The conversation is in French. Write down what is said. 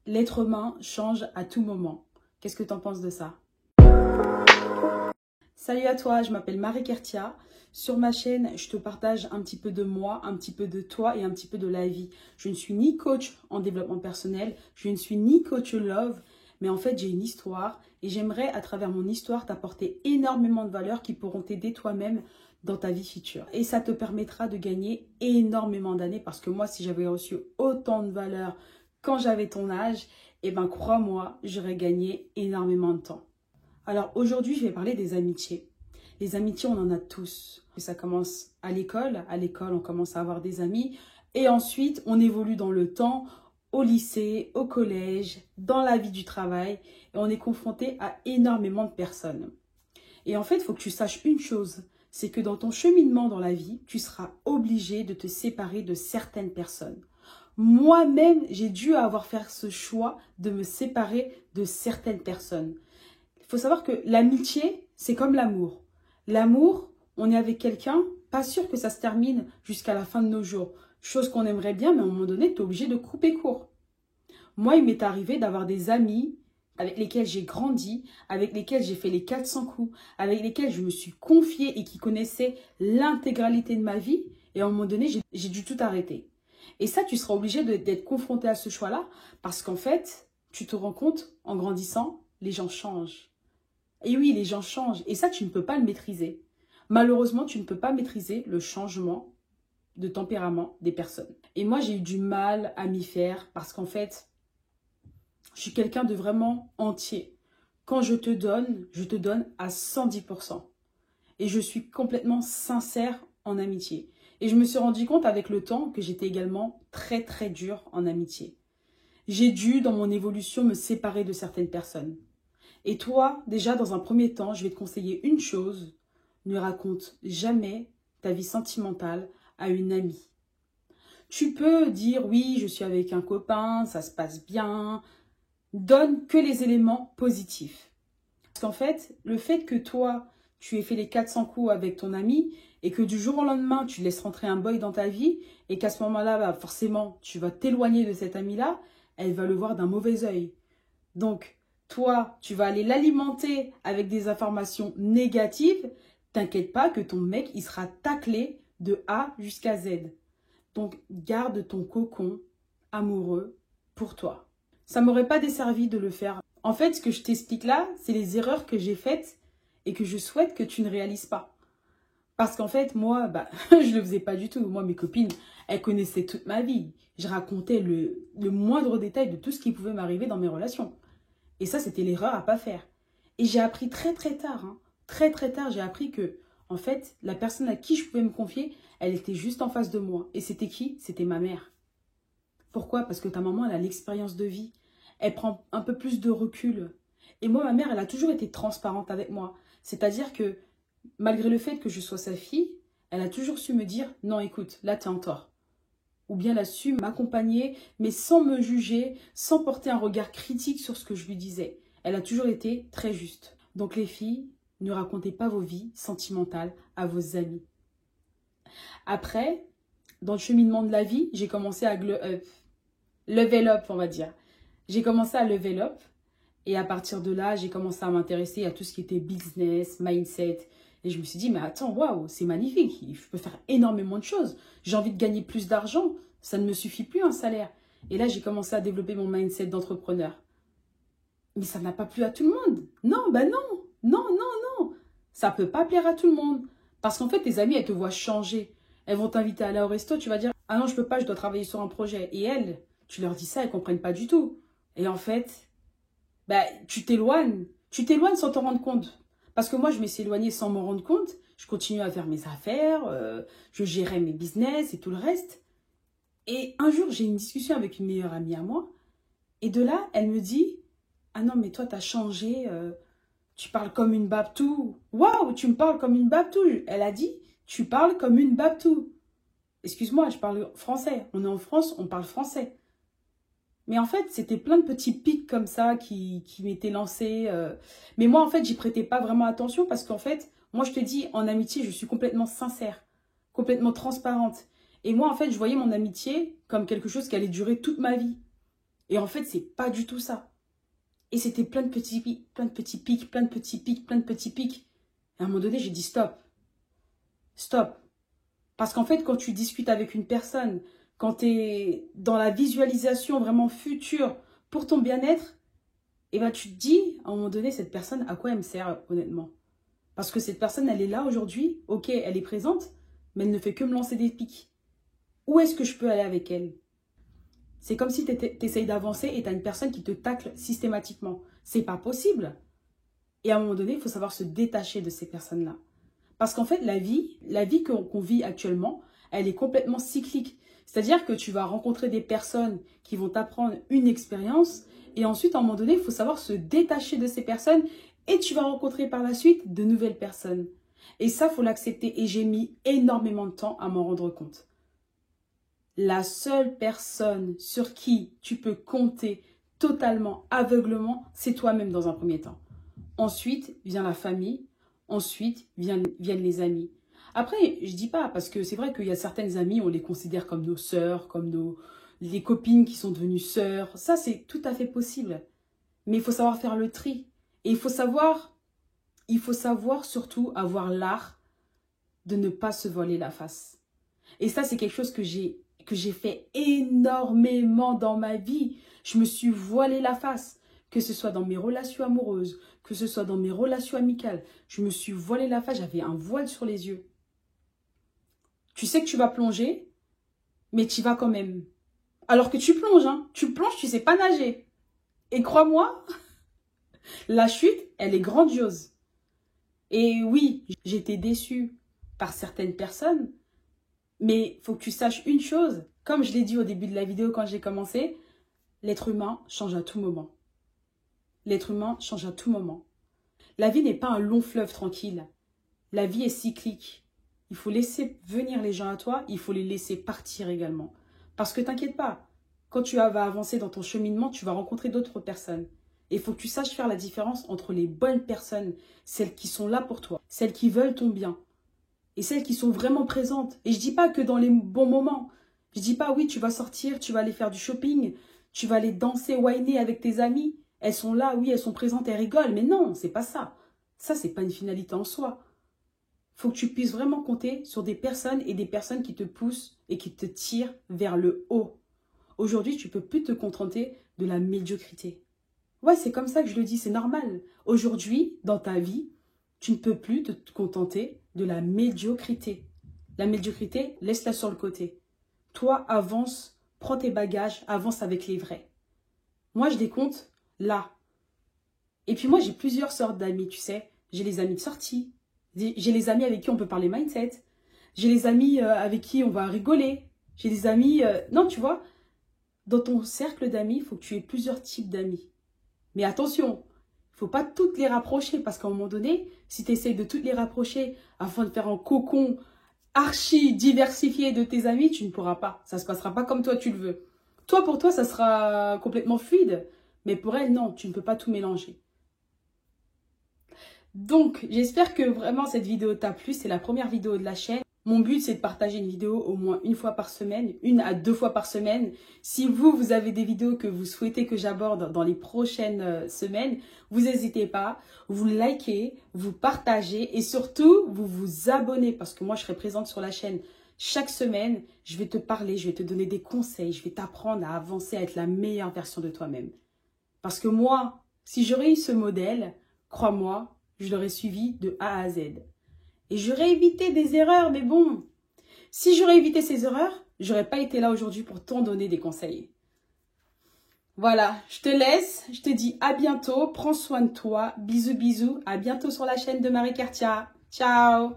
l'être humain change à tout moment. Qu'est-ce que tu en penses de ça? Salut à toi, je m'appelle Marie Kertia. Sur ma chaîne, je te partage un petit peu de moi, un petit peu de toi et un petit peu de la vie. Je ne suis ni coach en développement personnel, je ne suis ni coach love, mais en fait j'ai une histoire et j'aimerais à travers mon histoire t'apporter énormément de valeurs qui pourront t'aider toi-même dans ta vie future. Et ça te permettra de gagner énormément d'années parce que moi, si j'avais reçu autant de valeurs quand j'avais ton âge, eh ben crois-moi, j'aurais gagné énormément de temps. Alors aujourd'hui, je vais parler des amitiés. Les amitiés, on en a tous. Ça commence à l'école. À l'école, on commence à avoir des amis. Et ensuite, on évolue dans le temps, au lycée, au collège, dans la vie du travail. Et on est confronté à énormément de personnes. Et en fait, il faut que tu saches une chose. C'est que dans ton cheminement dans la vie, tu seras obligé de te séparer de certaines personnes. Moi-même, j'ai dû avoir fait ce choix de me séparer de certaines personnes. Il faut savoir que l'amitié, c'est comme l'amour. L'amour, on est avec quelqu'un, pas sûr que ça se termine jusqu'à la fin de nos jours. Chose qu'on aimerait bien, mais à un moment donné, tu es obligé de couper court. Moi, il m'est arrivé d'avoir des amis avec lesquels j'ai grandi, avec lesquels j'ai fait les 400 coups, avec lesquels je me suis confiée et qui connaissaient l'intégralité de ma vie. Et à un moment donné, j'ai dû tout arrêter. Et ça, tu seras obligé d'être confronté à ce choix-là parce qu'en fait, tu te rends compte, en grandissant, les gens changent. Et oui, les gens changent. Et ça, tu ne peux pas le maîtriser. Malheureusement, tu ne peux pas maîtriser le changement de tempérament des personnes. Et moi, j'ai eu du mal à m'y faire parce qu'en fait, je suis quelqu'un de vraiment entier. Quand je te donne à 110%. Et je suis complètement sincère en amitié. Et je me suis rendu compte avec le temps que j'étais également très très dure en amitié. J'ai dû, dans mon évolution, me séparer de certaines personnes. Et toi, déjà, dans un premier temps, je vais te conseiller une chose. Ne raconte jamais ta vie sentimentale à une amie. Tu peux dire, oui, je suis avec un copain, ça se passe bien. Donne que les éléments positifs. Parce qu'en fait, le fait que toi, tu aies fait les 400 coups avec ton ami et que du jour au lendemain, tu laisses rentrer un boy dans ta vie et qu'à ce moment-là, bah, forcément, tu vas t'éloigner de cette amie-là, elle va le voir d'un mauvais œil. Donc, toi, tu vas aller l'alimenter avec des informations négatives. T'inquiète pas que ton mec, il sera taclé de A jusqu'à Z. Donc, garde ton cocon amoureux pour toi. Ça ne m'aurait pas desservi de le faire. En fait, ce que je t'explique là, c'est les erreurs que j'ai faites et que je souhaite que tu ne réalises pas. Parce qu'en fait, moi, je ne le faisais pas du tout. Moi, mes copines, elles connaissaient toute ma vie. Je racontais le moindre détail de tout ce qui pouvait m'arriver dans mes relations. Et ça, c'était l'erreur à ne pas faire. Et j'ai appris très très tard, très très tard, j'ai appris que, en fait, la personne à qui je pouvais me confier, elle était juste en face de moi. Et c'était qui? C'était ma mère. Pourquoi? Parce que ta maman, elle a l'expérience de vie. Elle prend un peu plus de recul. Et moi, ma mère, elle a toujours été transparente avec moi. C'est-à-dire que, malgré le fait que je sois sa fille, elle a toujours su me dire, non, écoute, là, t'es en tort. Ou bien elle a su m'accompagner, mais sans me juger, sans porter un regard critique sur ce que je lui disais. Elle a toujours été très juste. Donc les filles, ne racontez pas vos vies sentimentales à vos amis. Après, dans le cheminement de la vie, j'ai commencé à level up, on va dire. J'ai commencé à level up. Et à partir de là, j'ai commencé à m'intéresser à tout ce qui était business, mindset. Et je me suis dit, mais attends, waouh, c'est magnifique. Je peux faire énormément de choses. J'ai envie de gagner plus d'argent. Ça ne me suffit plus un salaire. Et là, j'ai commencé à développer mon mindset d'entrepreneur. Mais ça n'a pas plu à tout le monde. Non, non. Non, non, non. Ça ne peut pas plaire à tout le monde. Parce qu'en fait, tes amies, elles te voient changer. Elles vont t'inviter à aller au resto. Tu vas dire, ah non, je peux pas, je dois travailler sur un projet. Et elles, tu leur dis ça, elles ne comprennent pas du tout. Et en fait, tu t'éloignes. Tu t'éloignes sans t'en rendre compte. Parce que moi, je me suis éloignée sans m'en rendre compte. Je continuais à faire mes affaires, je gérais mes business et tout le reste. Et un jour, j'ai une discussion avec une meilleure amie à moi. Et de là, elle me dit, ah non, mais toi, t'as changé, tu parles comme une babtou. Waouh, tu me parles comme une babtou. Elle a dit, tu parles comme une babtou. Excuse-moi, je parle français. On est en France, on parle français. Mais en fait, c'était plein de petits pics comme ça qui m'étaient lancés. Mais moi, en fait, j'y prêtais pas vraiment attention parce qu'en fait, moi, je te dis, en amitié, je suis complètement sincère, complètement transparente. Et moi, en fait, je voyais mon amitié comme quelque chose qui allait durer toute ma vie. Et en fait, c'est pas du tout ça. Et c'était plein de petits pics, plein de petits pics, plein de petits pics, plein de petits pics. Et à un moment donné, j'ai dit stop. Stop. Parce qu'en fait, quand tu discutes avec une personne, quand tu es dans la visualisation vraiment future pour ton bien-être, et ben tu te dis, à un moment donné, cette personne, à quoi elle me sert, honnêtement? Parce que cette personne, elle est là aujourd'hui, ok, elle est présente, mais elle ne fait que me lancer des pics. Où est-ce que je peux aller avec elle? C'est comme si tu essayes d'avancer et tu as une personne qui te tacle systématiquement. C'est pas possible. Et à un moment donné, il faut savoir se détacher de ces personnes-là. Parce qu'en fait, la vie qu'on vit actuellement, elle est complètement cyclique. C'est-à-dire que tu vas rencontrer des personnes qui vont t'apprendre une expérience et ensuite, à un moment donné, il faut savoir se détacher de ces personnes et tu vas rencontrer par la suite de nouvelles personnes. Et ça, il faut l'accepter. Et j'ai mis énormément de temps à m'en rendre compte. La seule personne sur qui tu peux compter totalement, aveuglement, c'est toi-même dans un premier temps. Ensuite vient la famille, ensuite viennent les amis. Après, je dis pas, parce que c'est vrai qu'il y a certaines amies, on les considère comme nos sœurs, comme les copines qui sont devenues sœurs. Ça, c'est tout à fait possible. Mais il faut savoir faire le tri. Et il faut savoir surtout avoir l'art de ne pas se voiler la face. Et ça, c'est quelque chose que j'ai fait énormément dans ma vie. Je me suis voilé la face, que ce soit dans mes relations amoureuses, que ce soit dans mes relations amicales. Je me suis voilé la face, j'avais un voile sur les yeux. Tu sais que tu vas plonger, mais tu y vas quand même. Alors que tu plonges, hein. Tu plonges, tu sais pas nager. Et crois-moi, la chute, elle est grandiose. Et oui, j'étais déçue par certaines personnes, mais il faut que tu saches une chose, comme je l'ai dit au début de la vidéo quand j'ai commencé, l'être humain change à tout moment. L'être humain change à tout moment. La vie n'est pas un long fleuve tranquille. La vie est cyclique. Il faut laisser venir les gens à toi, il faut les laisser partir également. Parce que t'inquiète pas, quand tu vas avancer dans ton cheminement, tu vas rencontrer d'autres personnes. Et il faut que tu saches faire la différence entre les bonnes personnes, celles qui sont là pour toi, celles qui veulent ton bien, et celles qui sont vraiment présentes. Et je dis pas que dans les bons moments. Je dis pas, oui, tu vas sortir, tu vas aller faire du shopping, tu vas aller danser, whiner avec tes amis. Elles sont là, oui, elles sont présentes, elles rigolent. Mais non, c'est pas ça. Ça, c'est pas une finalité en soi. Faut que tu puisses vraiment compter sur des personnes et des personnes qui te poussent et qui te tirent vers le haut. Aujourd'hui, tu peux plus te contenter de la médiocrité. Ouais, c'est comme ça que je le dis, c'est normal. Aujourd'hui, dans ta vie, tu ne peux plus te contenter de la médiocrité. La médiocrité, laisse-la sur le côté. Toi, avance, prends tes bagages, avance avec les vrais. Moi, je décompte là. Et puis moi, j'ai plusieurs sortes d'amis, tu sais. J'ai les amis de sortie. J'ai les amis avec qui on peut parler mindset. J'ai les amis avec qui on va rigoler. J'ai des amis... Non, tu vois, dans ton cercle d'amis, il faut que tu aies plusieurs types d'amis. Mais attention, il ne faut pas toutes les rapprocher parce qu'à un moment donné, si tu essayes de toutes les rapprocher afin de faire un cocon archi diversifié de tes amis, tu ne pourras pas. Ça ne se passera pas comme toi tu le veux. Toi, pour toi, ça sera complètement fluide. Mais pour elle, non, tu ne peux pas tout mélanger. Donc, j'espère que vraiment cette vidéo t'a plu. C'est la première vidéo de la chaîne. Mon but, c'est de partager une vidéo au moins une fois par semaine, 1 à 2 fois par semaine. Si vous avez des vidéos que vous souhaitez que j'aborde dans les prochaines semaines, vous n'hésitez pas, vous likez, vous partagez et surtout, vous vous abonnez parce que moi, je serai présente sur la chaîne chaque semaine. Je vais te parler, je vais te donner des conseils, je vais t'apprendre à avancer, à être la meilleure version de toi-même. Parce que moi, si j'aurais eu ce modèle, crois-moi, je l'aurais suivi de A à Z. Et j'aurais évité des erreurs, mais bon, si j'aurais évité ces erreurs, j'aurais pas été là aujourd'hui pour t'en donner des conseils. Voilà, je te laisse, je te dis à bientôt, prends soin de toi, bisous bisous, à bientôt sur la chaîne de Marie Cartia. Ciao!